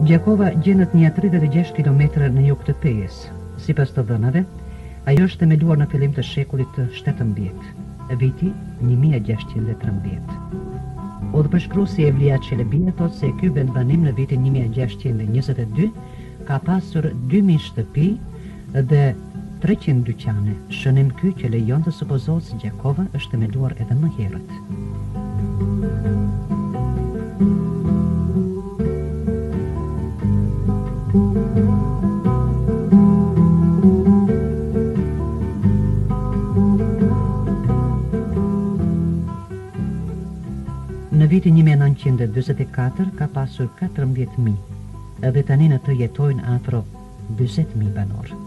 Gjakova gjendet një 36 km në jug të Pejes. Sipas të dhënave, ajo është themeluar në fillim të shekullit të 17, viti 1613. Udhëpërshkruesi Evlia Çelebia thotë se ky vendbanim në vitin 1622 ka pasur 2000 shtëpi dhe 300 dyqane, shënim ky që lejon të supozohet se Gjakova është themeluar edhe më herët. Në vitin 1944 ka pasur 14.000 dhe tani në të jetojnë afro 40.000 banor.